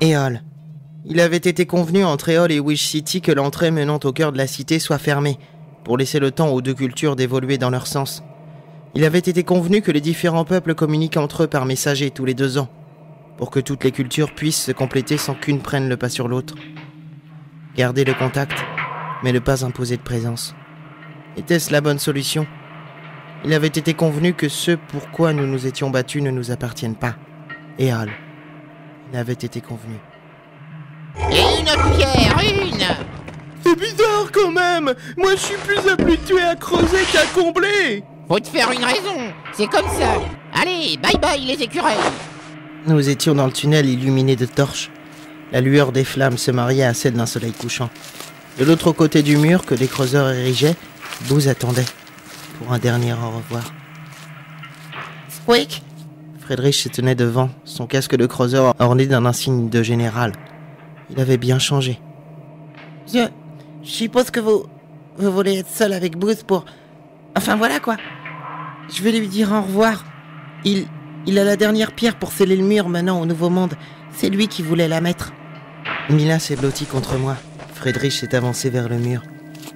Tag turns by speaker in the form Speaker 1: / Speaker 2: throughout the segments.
Speaker 1: Éole. Il avait été convenu entre Éole et Wish City que l'entrée menant au cœur de la cité soit fermée, pour laisser le temps aux deux cultures d'évoluer dans leur sens. Il avait été convenu que les différents peuples communiquent entre eux par messagers tous les 2 ans, pour que toutes les cultures puissent se compléter sans qu'une prenne le pas sur l'autre. Garder le contact, mais ne pas imposer de présence. Était-ce la bonne solution ? Il avait été convenu que ce pourquoi nous nous étions battus ne nous appartienne pas. Éole. Il avait été convenu.
Speaker 2: Et une pierre, une!
Speaker 1: C'est bizarre quand même. Moi je suis plus habitué à creuser qu'à combler.
Speaker 2: Faut te faire une raison, c'est comme ça. Allez, bye bye les écureuils.
Speaker 1: Nous étions dans le tunnel illuminé de torches. La lueur des flammes se mariait à celle d'un soleil couchant. De l'autre côté du mur que les creuseurs érigeaient, Booz attendait, pour un dernier au revoir.
Speaker 2: Squeak!
Speaker 1: Friedrich se tenait devant, son casque de creuseur orné d'un insigne de général. Il avait bien changé. Je suppose que vous voulez être seul avec Booz pour... Enfin voilà quoi. Je vais lui dire au revoir. Il a la dernière pierre pour sceller le mur menant au Nouveau Monde. C'est lui qui voulait la mettre. Mila s'est blottie contre moi. Friedrich s'est avancé vers le mur.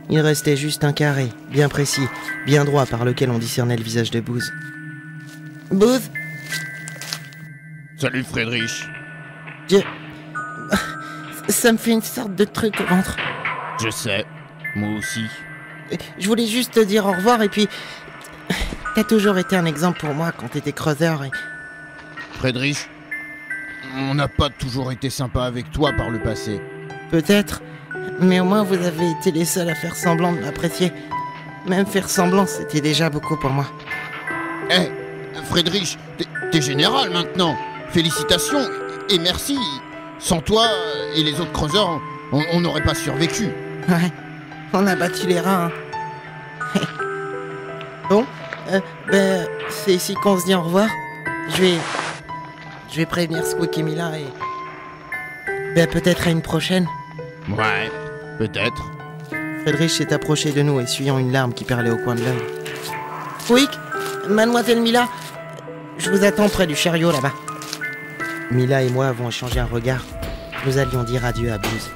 Speaker 1: Il restait juste un carré, bien précis, bien droit par lequel on discernait le visage de Booz. Booz ?
Speaker 3: Salut Friedrich.
Speaker 1: Ça me fait une sorte de truc au ventre.
Speaker 3: Je sais, moi aussi.
Speaker 1: Je voulais juste te dire au revoir et puis... T'as toujours été un exemple pour moi quand t'étais creuseur et...
Speaker 3: Friedrich, on n'a pas toujours été sympa avec toi par le passé.
Speaker 1: Peut-être, mais au moins vous avez été les seuls à faire semblant de m'apprécier. Même faire semblant, c'était déjà beaucoup pour moi.
Speaker 3: Eh, Friedrich, t'es général maintenant. Félicitations et merci. Sans toi et les autres creuseurs, on n'aurait pas survécu.
Speaker 1: Ouais, on a battu les rats, hein. Bon, c'est ici qu'on se dit au revoir. Je vais prévenir Squeak et Mila et... peut-être à une prochaine.
Speaker 3: Ouais, peut-être.
Speaker 1: Friedrich s'est approché de nous, essuyant une larme qui perlait au coin de l'œil. Squeak, mademoiselle Mila, je vous attends près du chariot là-bas. Mila et moi avons échangé un regard. Nous allions dire adieu à Booz.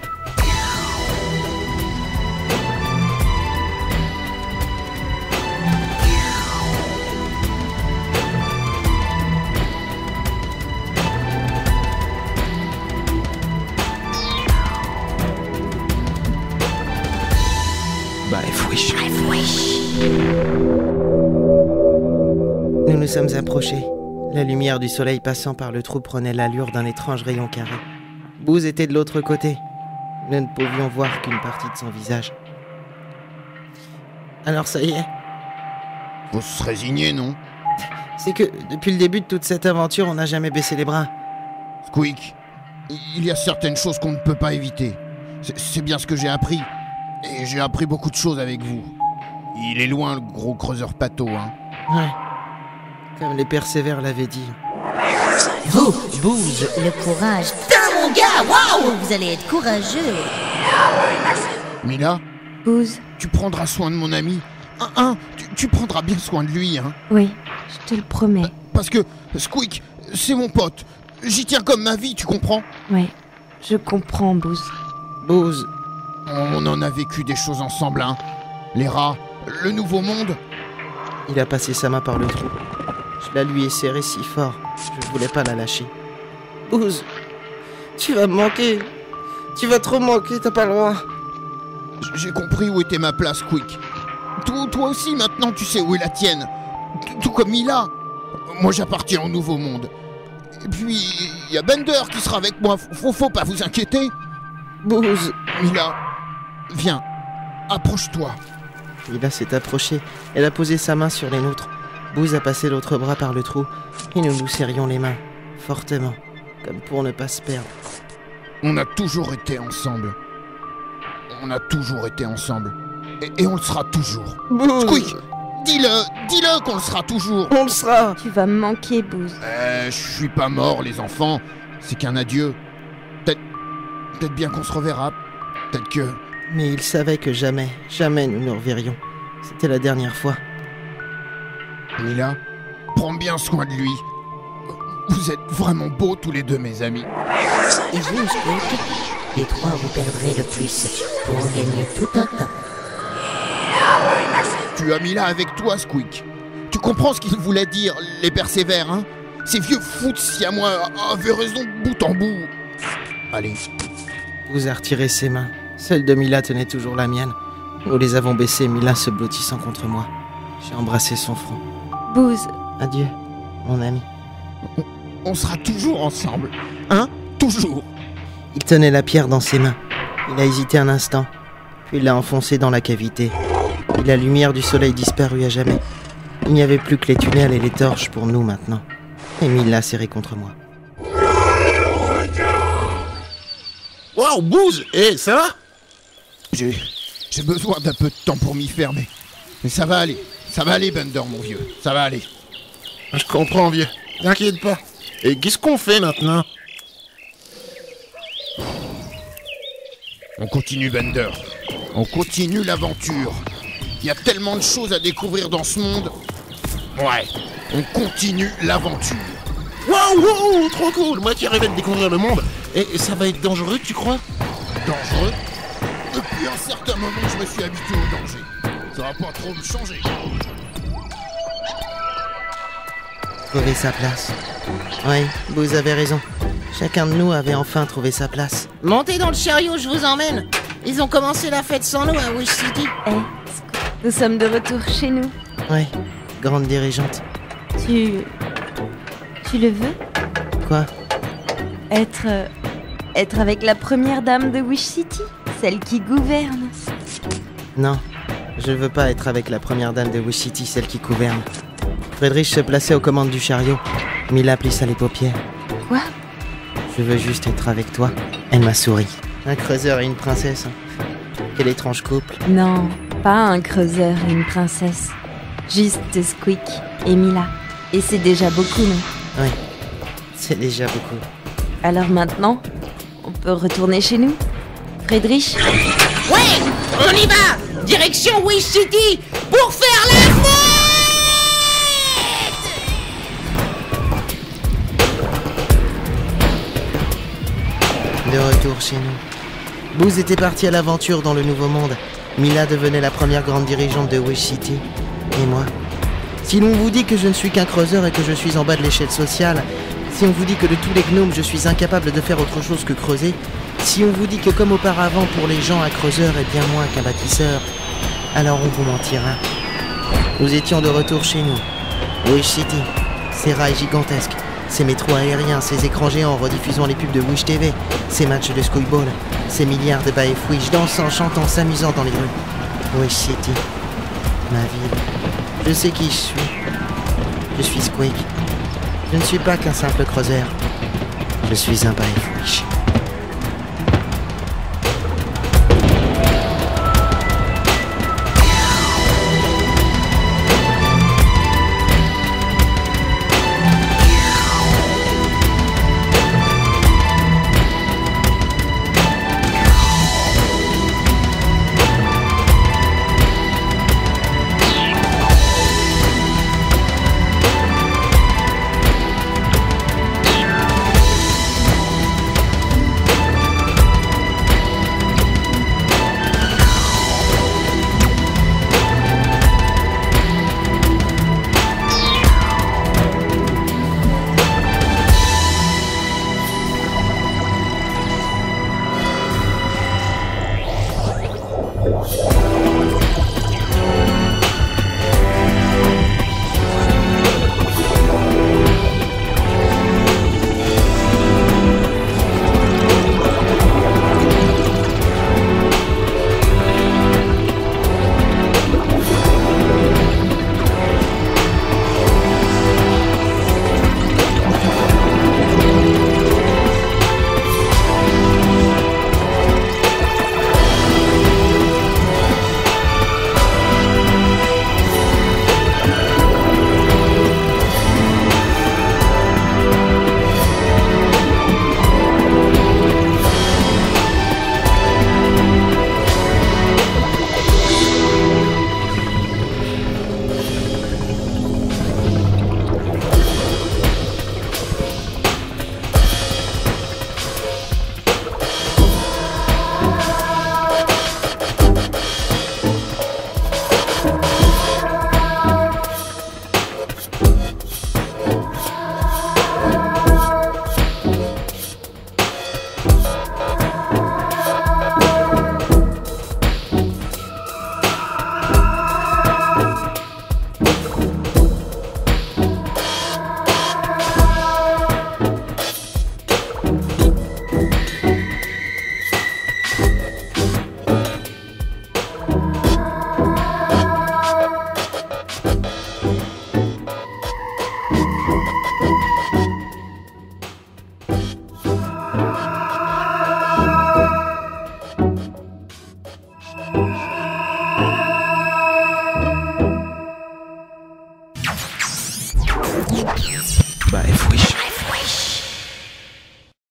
Speaker 1: Nous nous sommes approchés. La lumière du soleil passant par le trou prenait l'allure d'un étrange rayon carré. Booz était de l'autre côté. Nous ne pouvions voir qu'une partie de son visage. Alors ça y est.
Speaker 3: Faut se résigner, non?
Speaker 1: C'est que depuis le début de toute cette aventure, on n'a jamais baissé les bras.
Speaker 3: Squeak, il y a certaines choses qu'on ne peut pas éviter. C'est bien ce que j'ai appris. Et j'ai appris beaucoup de choses avec vous. Il est loin, le gros creuseur pâteau, hein.
Speaker 1: Ouais. Comme les persévères l'avaient dit.
Speaker 4: Vous, Booz, le courage. Putain, mon gars, waouh! Vous allez être courageux.
Speaker 3: Mila,
Speaker 4: Booz,
Speaker 3: tu prendras soin de mon ami. Tu prendras bien soin de lui, hein.
Speaker 4: oui, je te le promets.
Speaker 3: Parce que Squeak, c'est mon pote. J'y tiens comme ma vie, tu comprends?
Speaker 4: Oui, je comprends, Booz.
Speaker 1: Booz,
Speaker 3: On en a vécu des choses ensemble, hein. Les rats, le nouveau monde.
Speaker 1: il a passé sa main par le trou. Je la lui ai serrée si fort, je ne voulais pas la lâcher. Booz, tu vas me manquer. Tu vas trop me manquer, t'as pas le droit.
Speaker 3: J'ai compris où était ma place, Squeak. Toi aussi, maintenant, tu sais où est la tienne. Tout comme Mila. Moi, j'appartiens au nouveau monde. Et puis, il y a Bender qui sera avec moi. Faut pas vous inquiéter.
Speaker 1: Booz.
Speaker 3: Mila, viens, approche-toi.
Speaker 1: Mila s'est approchée. Elle a posé sa main sur les nôtres. Booz a passé l'autre bras par le trou. Et nous nous serrions les mains, fortement, comme pour ne pas se perdre.
Speaker 3: On a toujours été ensemble. On a toujours été ensemble. Et on le sera toujours.
Speaker 1: Booz.
Speaker 3: Squeak, dis-le qu'on le sera toujours.
Speaker 1: On le sera.
Speaker 4: Tu vas me manquer, Booz.
Speaker 3: Je suis pas mort, les enfants. C'est qu'un adieu. Peut-être bien qu'on se reverra. Peut-être que...
Speaker 1: Mais il savait que jamais nous nous reverrions. C'était la dernière fois.
Speaker 3: Mila, prends bien soin de lui. Vous êtes vraiment beaux tous les deux, mes amis.
Speaker 4: Et vous, Squeak, les trois vous perdrez le plus pour en gagner tout un tas.
Speaker 3: Tu as mis là avec toi, Squeak. Tu comprends ce qu'il voulait dire, les persévères, hein? Ces vieux fous de siamois avaient raison de bout en bout. Allez.
Speaker 1: Booz a retiré ses mains. Celle de Mila tenait toujours la mienne. Nous les avons baissées, Mila se blottissant contre moi. J'ai embrassé son front.
Speaker 5: Booz,
Speaker 1: Adieu, mon ami.
Speaker 3: On sera toujours ensemble, hein? Toujours.
Speaker 1: Il tenait la pierre dans ses mains. Il a hésité un instant, puis il l'a enfoncée dans la cavité. Et la lumière du soleil disparut à jamais. Il n'y avait plus que les tunnels et les torches pour nous maintenant. Et Mila serré contre moi.
Speaker 6: Waouh, Booz! Ça va?
Speaker 3: J'ai besoin d'un peu de temps pour m'y faire, mais ça va aller. Ça va aller, Bender, mon vieux. Ça va aller.
Speaker 6: Je comprends, vieux. T'inquiète pas. Et qu'est-ce qu'on fait maintenant?
Speaker 3: On continue, Bender. On continue l'aventure. Il y a tellement de choses à découvrir dans ce monde. Ouais, on continue l'aventure.
Speaker 6: Waouh, trop cool! Moi qui rêvais de découvrir le monde. Et ça va être dangereux, tu crois?
Speaker 3: Dangereux? Depuis un certain moment, je me suis habitué au danger. Ça va pas trop me changer.
Speaker 1: Trouver sa place. Oui, vous avez raison. Chacun de nous avait enfin trouvé sa place.
Speaker 2: Montez dans le chariot, je vous emmène. Ils ont commencé la fête sans nous à Wish City.
Speaker 5: Squeak, nous sommes de retour chez nous.
Speaker 1: Oui, grande dirigeante.
Speaker 5: Tu le veux?
Speaker 1: Quoi?
Speaker 5: Être avec la première dame de Wish City? Celle qui gouverne?
Speaker 1: Non, je veux pas être avec la première dame de Wish City, celle qui gouverne. Friedrich se plaçait aux commandes du chariot. Mila plissa les paupières.
Speaker 5: Quoi?
Speaker 1: Je veux juste être avec toi. Elle m'a souri. Un creuseur et une princesse. Hein. Quel étrange couple.
Speaker 5: Non, pas un creuseur et une princesse. Juste Squeak et Mila. Et c'est déjà beaucoup, non?
Speaker 1: Oui, c'est déjà beaucoup.
Speaker 5: Alors maintenant, on peut retourner chez nous? Friedrich?
Speaker 2: Ouais, on y va. Direction Wish City pour faire la fête.
Speaker 1: De retour chez nous. Booz était parti à l'aventure dans le Nouveau Monde. Mila devenait la première grande dirigeante de Wish City. Et moi? Si l'on vous dit que je ne suis qu'un creuseur et que je suis en bas de l'échelle sociale, si on vous dit que de tous les gnomes je suis incapable de faire autre chose que creuser, si on vous dit que comme auparavant pour les gens un creuseur est bien moins qu'un bâtisseur, alors on vous mentira. Nous étions de retour chez nous. Wish City, ces rails gigantesques, ces métros aériens, ces écrans géants rediffusant les pubs de Wish TV, ces matchs de Squeakball, ces milliards de Baefwish dansant, chantant, s'amusant dans les rues. Wish City, ma ville. Je sais qui je suis. Je suis Squeak. Je ne suis pas qu'un simple creuseur. Je suis un Baefwish.
Speaker 7: Bah, F-Wish.